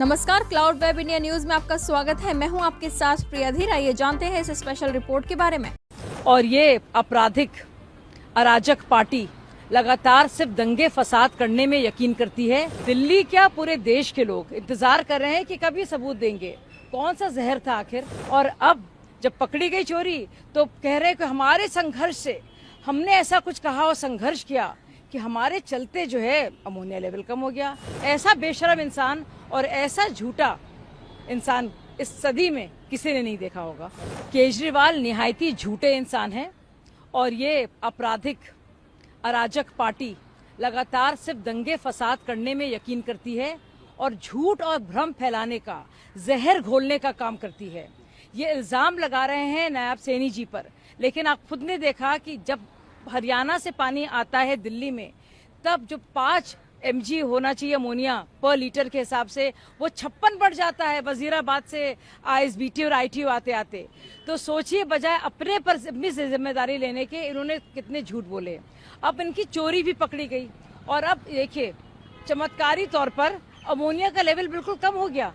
नमस्कार, cloud web India news में आपका स्वागत है। मैं हूं आपके साथ प्रिया धीर। आइए जानते हैं इस स्पेशल रिपोर्ट के बारे में। और ये आपराधिक अराजक पार्टी लगातार सिर्फ दंगे फसाद करने में यकीन करती है। दिल्ली क्या पूरे देश के लोग इंतजार कर रहे हैं कि कभी सबूत देंगे, कौन सा जहर था आखिर। और अब जब पकड़ी गई चोरी तो कह रहे हैं कि हमारे संघर्ष से हमने ऐसा कुछ कहा और संघर्ष किया कि हमारे चलते जो है अमोनिया लेवल कम हो गया। ऐसा बेशरम इंसान और ऐसा झूठा इंसान इस सदी में किसी ने नहीं देखा होगा। केजरीवाल निहायती झूठे इंसान हैं और ये आपराधिक अराजक पार्टी लगातार सिर्फ दंगे फसाद करने में यकीन करती है और झूठ और भ्रम फैलाने का, जहर घोलने का काम करती है। ये इल्जाम लगा रहे हैं नायब सैनी जी पर, लेकिन आप खुद ने देखा कि जब हरियाणा से पानी आता है दिल्ली में, तब जो 5 mg होना चाहिए अमोनिया पर लीटर के हिसाब से, वो 56 बढ़ जाता है वजीराबाद से ISBT और ITO आते आते। तो सोचिए, बजाय अपने पर अपनी जिम्मेदारी लेने के इन्होंने कितने झूठ बोले। अब इनकी चोरी भी पकड़ी गई और अब देखिए चमत्कारी तौर पर अमोनिया का लेवल बिल्कुल कम हो गया।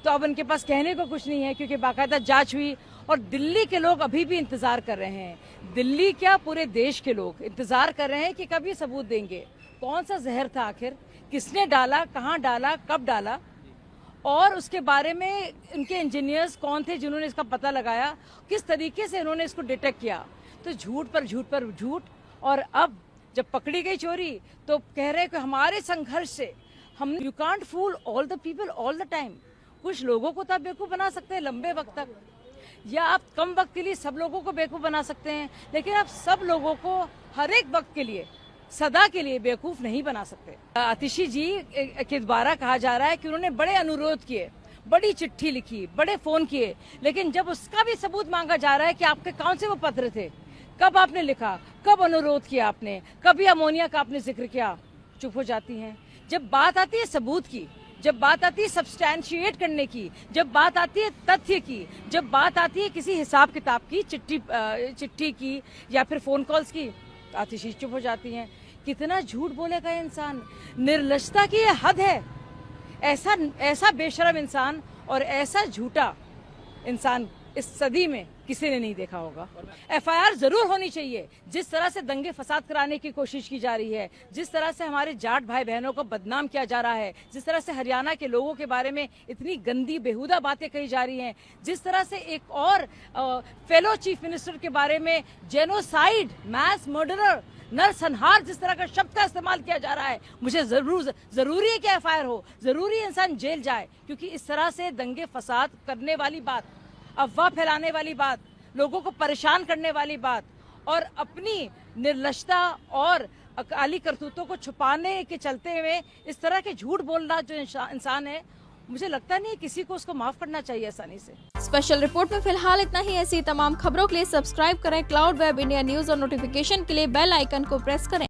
तो अब इनके पास कहने को कुछ नहीं है क्योंकि बाकायदा जांच हुई और दिल्ली के लोग अभी भी इंतजार कर रहे हैं। दिल्ली क्या पूरे देश के लोग इंतजार कर रहे हैं कि कभी सबूत देंगे, कौन सा जहर था आखिर, किसने डाला, कहां डाला, कब डाला, और उसके बारे में इनके इंजीनियर्स कौन थे जिन्होंने इसका पता लगाया, किस तरीके से इन्होंने इसको डिटेक्ट किया। तो झूठ पर झूठ पर झूठ। और अब जब पकड़ी गई चोरी तो कह रहे हैं कि हमारे संघर्ष से हम, you can't fool all the people all the time. कुछ लोगों को तो आप बेवकूफ बना सकते हैं लंबे वक्त तक, या आप कम वक्त के लिए सब लोगों को बेवकूफ बना सकते हैं, लेकिन आप सब लोगों को हर एक वक्त के लिए, सदा के लिए बेवकूफ नहीं बना सकते। आतिशी जी के द्वारा कहा जा रहा है कि उन्होंने बड़े अनुरोध किए, बड़ी चिट्ठी लिखी, बड़े फोन किए, लेकिन जब उसका भी सबूत मांगा जा रहा है कि आपके कौन से वो पत्र थे, कब आपने लिखा, कब अनुरोध किया आपने, कभी अमोनिया का आपने जिक्र किया, चुप हो जाती हैं। जब बात आती है सबूत की, जब बात आती है सब्सटैंशिएट करने की, जब बात आती है तथ्य की, जब बात आती है किसी हिसाब किताब की, चिट्ठी की या फिर फोन कॉल्स की, आतिशी चुप हो जाती हैं। कितना झूठ बोलेगा ये इंसान, निर्लजता की ये हद है। ऐसा बेशरम इंसान और ऐसा झूठा इंसान इस सदी में किसी ने नहीं देखा होगा। FIR जरूर होनी चाहिए। जिस तरह से दंगे फसाद कराने की कोशिश की जा रही है, जिस तरह से हमारे जाट भाई बहनों को बदनाम किया जा रहा है, जिस तरह से हरियाणा के लोगों के बारे में इतनी गंदी बेहुदा बातें कही जा रही हैं, जिस तरह से एक और फेलो चीफ मिनिस्टर के बारे में जेनोसाइड, मैस मर्डरर, नरसंहार जिस तरह का शब्द का इस्तेमाल किया जा रहा है, मुझे जरूरी है कि FIR हो, जरूरी इंसान जेल जाए। क्योंकि इस तरह से दंगे फसाद करने वाली बात, अफवाह फैलाने वाली बात, लोगों को परेशान करने वाली बात और अपनी निर्लजता और अकाली करतूतों को छुपाने के चलते हुए इस तरह के झूठ बोलना जो इंसान है, मुझे लगता नहीं किसी को उसको माफ करना चाहिए आसानी से। स्पेशल रिपोर्ट में फिलहाल इतना ही। ऐसी तमाम खबरों के लिए सब्सक्राइब करें क्लाउड वेब इंडिया न्यूज और नोटिफिकेशन के लिए बेल आइकन को प्रेस करें।